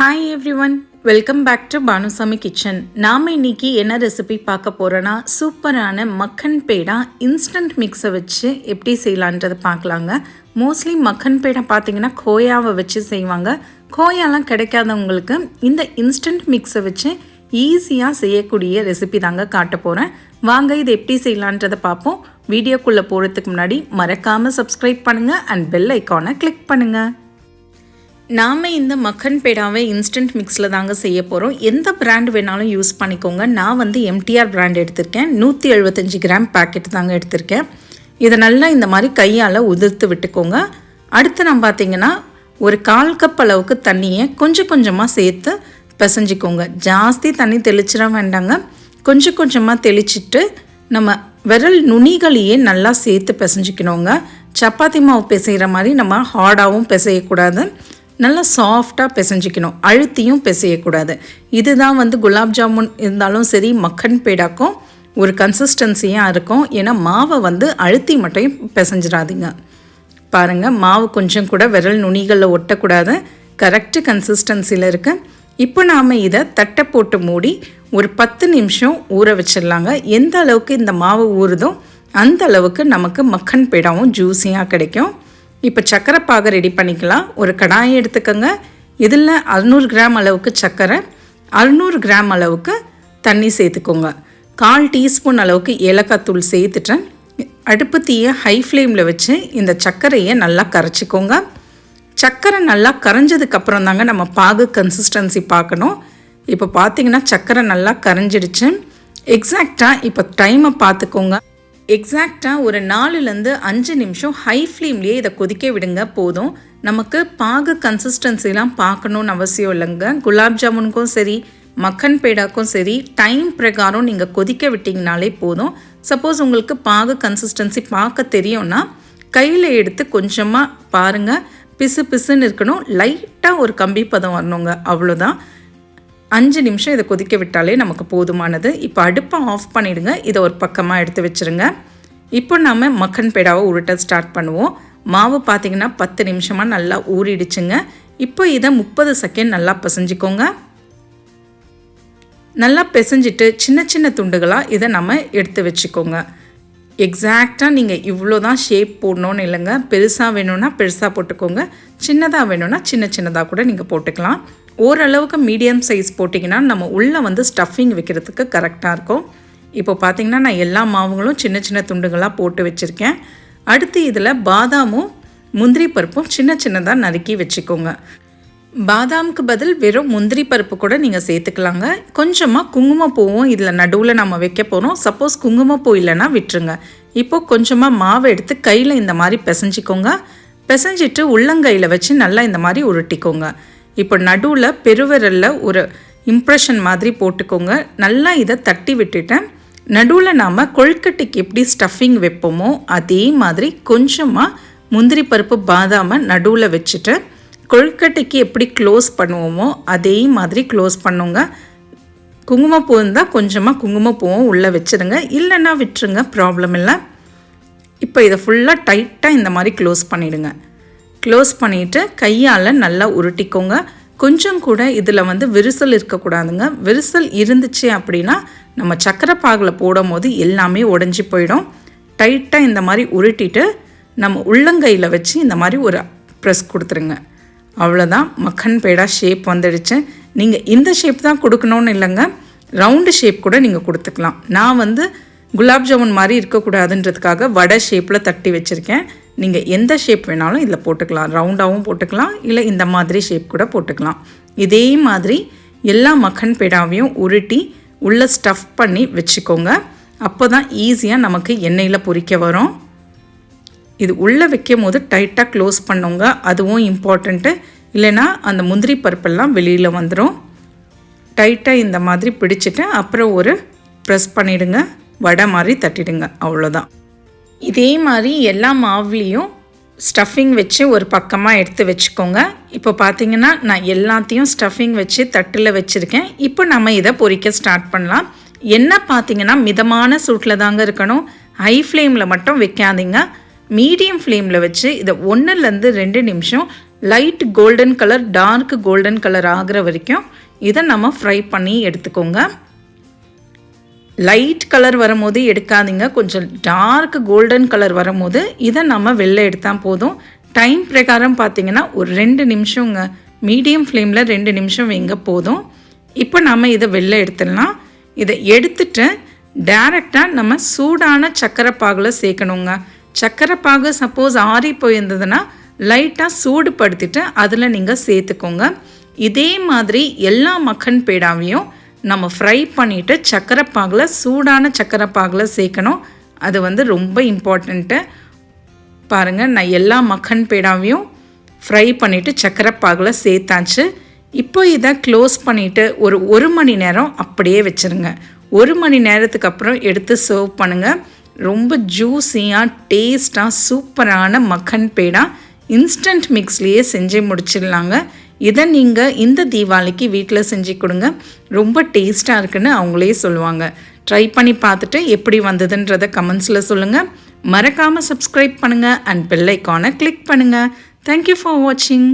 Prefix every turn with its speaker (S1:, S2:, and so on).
S1: Hi everyone, welcome back to Banu Samee kitchen. நாம இன்னைக்கு என்ன ரெசிபி பார்க்க போறோம்னா சூப்பரான மக்கன் பேடா இன்ஸ்டன்ட் மிக்ஸை வச்சு எப்படி செய்யலான்றதை பார்க்கலாங்க. மோஸ்ட்லி மக்கன் பேடா பார்த்தீங்கன்னா கோயாவை வச்சு செய்வாங்க. கோயாலாம் கிடைக்காதவங்களுக்கு இந்த இன்ஸ்டன்ட் மிக்ஸை வச்சு ஈஸியாக செய்யக்கூடிய ரெசிபி தாங்க காட்ட போகிறேன். வாங்க இது எப்படி செய்யலான்றதை பார்ப்போம். வீடியோக்குள்ளே போகிறதுக்கு முன்னாடி மறக்காமல் சப்ஸ்கிரைப் பண்ணுங்கள் அண்ட் பெல் ஐக்கானை கிளிக் பண்ணுங்கள். நாம் இந்த மக்கன் பேடாவை இன்ஸ்டன்ட் மிக்ஸில் தாங்க செய்ய போகிறோம். எந்த பிராண்ட் வேணாலும் யூஸ் பண்ணிக்கோங்க. நான் வந்து எம்டிஆர் பிராண்ட் எடுத்திருக்கேன். 175 கிராம் பேக்கெட் தாங்க எடுத்திருக்கேன். இதை நல்லா இந்த மாதிரி கையால் உதிர்த்து விட்டுக்கோங்க. அடுத்து நான் பார்த்தீங்கன்னா ஒரு 1/4 கப் அளவுக்கு தண்ணியை கொஞ்சம் கொஞ்சமாக சேர்த்து பிசைஞ்சிக்கோங்க. ஜாஸ்தி தண்ணி தெளிச்சிட வேண்டாங்க. கொஞ்சம் கொஞ்சமாக தெளிச்சிட்டு நம்ம விரல் நுனிகளையே நல்லா சேர்த்து பிசைஞ்சிக்கணுங்க. சப்பாத்தி மாவு பிசைகிற மாதிரி நம்ம ஹார்டாகவும் பிசையக்கூடாது, நல்லா சாஃப்டாக பிசைஞ்சிக்கணும், அழுத்தியும் பிசையக்கூடாது. இதுதான் வந்து குலாப்ஜாமுன் இருந்தாலும் சரி மக்கன் பேடாக்கும் ஒரு கன்சிஸ்டன்சியாக இருக்கும். ஏன்னா மாவை வந்து அழுத்தி மட்டும் பிசைஞ்சிடாதீங்க. பாருங்கள், மாவு கொஞ்சம் கூட விரல் நுனிகளில் ஒட்டக்கூடாது, கரெக்டு கன்சிஸ்டன்சியில் இருக்குது. இப்போ நாம் இதை தட்டை போட்டு மூடி ஒரு 10 நிமிஷம் ஊற வச்சிடலாங்க. எந்த அளவுக்கு இந்த மாவு ஊறுதோ அந்த அளவுக்கு நமக்கு மக்கன் பேடாவும் ஜூஸியாக கிடைக்கும். இப்போ சர்க்கரை பாகை ரெடி பண்ணிக்கலாம். ஒரு கடாயை எடுத்துக்கோங்க. இதில் 600 கிராம் அளவுக்கு சர்க்கரை, 600 கிராம் அளவுக்கு தண்ணி சேர்த்துக்கோங்க. 1/4 டீஸ்பூன் அளவுக்கு ஏலக்காய் தூள் சேர்த்துட்டேன். அடுப்பு தீயை ஹை ஃப்ளேமில் வச்சு இந்த சர்க்கரையை நல்லா கரைச்சிக்கோங்க. சர்க்கரை நல்லா கரைஞ்சதுக்கப்புறம் தாங்க நம்ம பாகு கன்சிஸ்டன்சி பார்க்கணும். இப்போ பார்த்தீங்கன்னா சர்க்கரை நல்லா கரைஞ்சிடுச்சு. எக்ஸாக்டாக இப்போ டைமை பார்த்துக்கோங்க. எக்ஸாக்டாக ஒரு 4லேருந்து 5 நிமிஷம் ஹை ஃப்ளேம்லேயே இதை கொதிக்க விடுங்க போதும். நமக்கு பாகு கன்சிஸ்டன்சிலாம் பார்க்கணுன்னு அவசியம் இல்லைங்க. குலாப்ஜாமுனுக்கும் சரி மக்கன் பேடாக்கும் சரி டைம் பிரகாரம் நீங்கள் கொதிக்க விட்டிங்கனாலே போதும். சப்போஸ் உங்களுக்கு பாகு கன்சிஸ்டன்சி பார்க்க தெரியும்னா கையில் எடுத்து கொஞ்சமாக பாருங்கள், பிசு பிசுன்னு இருக்கணும், லைட்டாக ஒரு கம்பி பதம் வரணுங்க, அவ்வளோதான். 5 நிமிஷம் இதை கொதிக்க விட்டாலே நமக்கு போதுமானது. இப்போ அடுப்பை ஆஃப் பண்ணிவிடுங்க. இதை ஒரு பக்கமாக எடுத்து வச்சுருங்க. இப்போ நாம் மக்கன் பேடாவை உருட்ட ஸ்டார்ட் பண்ணுவோம். மாவு பார்த்திங்கன்னா 10 நிமிஷமாக நல்லா ஊறிடுச்சுங்க. இப்போ இதை 30 செகண்ட் நல்லா பிசைஞ்சிக்கோங்க. நல்லா பிசைஞ்சிட்டு சின்ன சின்ன துண்டுகளாக இதை நம்ம எடுத்து வச்சுக்கோங்க. எக்ஸாக்டாக நீங்கள் இவ்வளோ தான் ஷேப் போடணுன்னு இல்லைங்க. பெருசாக வேணும்னா பெருசாக போட்டுக்கோங்க, சின்னதாக வேணும்னா சின்ன சின்னதாக கூட நீங்கள் போட்டுக்கலாம். ஓரளவுக்கு மீடியம் சைஸ் போட்டிங்கன்னா நம்ம உள்ளே வந்து ஸ்டஃபிங் வைக்கிறதுக்கு கரெக்டாக இருக்கும். இப்போ பார்த்திங்கன்னா நான் எல்லா மாவுகளும் சின்ன சின்ன துண்டுகளாக போட்டு வச்சுருக்கேன். அடுத்து இதில் பாதாமும் முந்திரி பருப்பும் சின்ன சின்னதாக நறுக்கி வச்சுக்கோங்க. பாதாமுக்கு பதில் வெறும் முந்திரி பருப்பு கூட நீங்கள் சேர்த்துக்கலாங்க. கொஞ்சமாக குங்குமப்பூவும் இதில் நடுவில் நம்ம வைக்க போகிறோம். சப்போஸ் குங்குமப்பூ இல்லைன்னா விட்டுருங்க. இப்போது கொஞ்சமாக மாவை எடுத்து கையில் இந்த மாதிரி பிசைஞ்சிக்கோங்க. பிசைஞ்சிட்டு உள்ளங்கையில் வச்சு நல்லா இந்த மாதிரி உருட்டிக்கோங்க. இப்போ நடுவில் பெருவிரலில் ஒரு இம்ப்ரெஷன் மாதிரி போட்டுக்கோங்க. நல்லா இதை தட்டி விட்டுட்டேன். நடுவில் நாம் கொழுக்கட்டைக்கு எப்படி ஸ்டஃபிங் வைப்போமோ அதே மாதிரி கொஞ்சமாக முந்திரி பருப்பு பாதாமை நடுவில் வச்சுட்டு கொழுக்கட்டைக்கு எப்படி க்ளோஸ் பண்ணுவோமோ அதே மாதிரி க்ளோஸ் பண்ணுங்க. குங்குமப்பூ இருந்தால் கொஞ்சமாக குங்குமப்பூவும் உள்ளே வச்சுருங்க, இல்லைன்னா விட்டுருங்க, ப்ராப்ளம் இல்லை. இப்போ இதை ஃபுல்லாக டைட்டாக இந்த மாதிரி க்ளோஸ் பண்ணிவிடுங்க. க்ளோஸ் பண்ணிவிட்டு கையால் நல்லா உருட்டிக்கோங்க. கொஞ்சம் கூட இதில் வந்து விரிசல் இருக்கக்கூடாதுங்க. விரிசல் இருந்துச்சு அப்படின்னா நம்ம சக்கரை பாகில் போடும் போது எல்லாமே உடஞ்சி போயிடும். டைட்டாக இந்த மாதிரி உருட்டிட்டு நம்ம உள்ளங்கையில் வச்சு இந்த மாதிரி ஒரு ப்ரெஸ் கொடுத்துருங்க. அவ்வளோதான், மக்கன் பேடா ஷேப் வந்துடுச்சு. நீங்கள் இந்த ஷேப் தான் கொடுக்கணுன்னு இல்லைங்க, ரவுண்டு ஷேப் கூட நீங்கள் கொடுத்துக்கலாம். நான் வந்து குலாப்ஜாமுன் மாதிரி இருக்கக்கூடாதுன்றதுக்காக வடை ஷேப்பில் தட்டி வச்சுருக்கேன். நீங்கள் எந்த ஷேப் வேணாலும் இதில் போட்டுக்கலாம், ரவுண்டாகவும் போட்டுக்கலாம், இல்லை இந்த மாதிரி ஷேப் கூட போட்டுக்கலாம். இதே மாதிரி எல்லா மக்கன் பேடாவையும் உருட்டி உள்ளே ஸ்டஃப் பண்ணி வச்சுக்கோங்க. அப்போ தான் ஈஸியாக நமக்கு எண்ணெயில் பொரிக்க வரும். இது உள்ளே வைக்கும் போது டைட்டாக க்ளோஸ் பண்ணுங்க, அதுவும் இம்பார்ட்டண்ட்டு. இல்லைன்னா அந்த முந்திரி பருப்பெல்லாம் வெளியில் வந்துடும். டைட்டாக இந்த மாதிரி பிடிச்சிட்டு அப்புறம் ஒரு ப்ரெஸ் பண்ணிவிடுங்க, வடை மாதிரி தட்டிடுங்க, அவ்வளோதான். இதே மாதிரி எல்லா மாவுலேயும் ஸ்டஃபிங் வச்சு ஒரு பக்கமாக எடுத்து வச்சுக்கோங்க. இப்போ பார்த்திங்கன்னா நான் எல்லாத்தையும் ஸ்டஃபிங் வச்சு தட்டில் வச்சுருக்கேன். இப்போ நம்ம இதை பொரிக்க ஸ்டார்ட் பண்ணலாம். எண்ணெய் பார்த்திங்கன்னா மிதமான சூட்டில் தாங்க இருக்கணும், ஹை ஃப்ளேமில் மட்டும் வைக்காதீங்க. மீடியம் ஃப்ளேமில் வச்சு இதை 1லேருந்து 2 நிமிஷம் light golden colour dark golden colour ஆகிற வரைக்கும் இதை நம்ம ஃப்ரை பண்ணி எடுத்துக்கோங்க. லைட் கலர் வரும்போது எடுக்காதீங்க, கொஞ்சம் டார்க் கோல்டன் கலர் வரும்போது இதை நம்ம வெளில எடுத்தால் போதும். டைம் பிரகாரம் பார்த்திங்கன்னா ஒரு 2 நிமிஷங்க, மீடியம் ஃப்ளேமில் 2 நிமிஷம் வைங்க போதும். இப்போ நம்ம இதை வெளில எடுத்துடலாம். இதை எடுத்துட்டு டைரெக்டாக நம்ம சூடான சர்க்கரை பாகில் சேர்க்கணுங்க. சர்க்கரை பாகு சப்போஸ் ஆறி போயிருந்ததுன்னா லைட்டாக சூடுபடுத்திட்டு அதில் நீங்கள் சேர்த்துக்கோங்க. இதே மாதிரி எல்லா மக்கன் பேடாவையும் நம்ம ஃப்ரை பண்ணிவிட்டு சர்க்கரை பாகில் சூடான சர்க்கரை பாகில் சேர்க்கணும். அது ரொம்ப இம்பார்ட்டண்ட்டு. பாருங்கள், நான் எல்லா மக்கன் பேடாவையும் ஃப்ரை பண்ணிவிட்டு சர்க்கரை பாகில் சேர்த்தாச்சு. இப்போ இதை க்ளோஸ் பண்ணிவிட்டு ஒரு 1 மணி நேரம் அப்படியே வச்சுருங்க. 1 மணி நேரத்துக்கு அப்புறம் எடுத்து சர்வ் பண்ணுங்கள். ரொம்ப ஜூஸியாக டேஸ்ட்டாக சூப்பரான மக்கன் பேடா இன்ஸ்டன்ட் மிக்ஸ்லேயே செஞ்சு முடிச்சிடலாங்க. இதை நீங்கள் இந்த தீபாவளிக்கு வீட்டில் செஞ்சு கொடுங்க, ரொம்ப டேஸ்ட்டாக இருக்குன்னு அவங்களே சொல்லுவாங்க. ட்ரை பண்ணி பார்த்துட்டு எப்படி வந்ததுன்றதை கமெண்ட்ஸில் சொல்லுங்கள். மறக்காமல் சப்ஸ்கிரைப் பண்ணுங்கள் அண்ட் பெல் ஐக்கானை கிளிக் பண்ணுங்கள். தேங்க்யூ ஃபார் வாட்சிங்.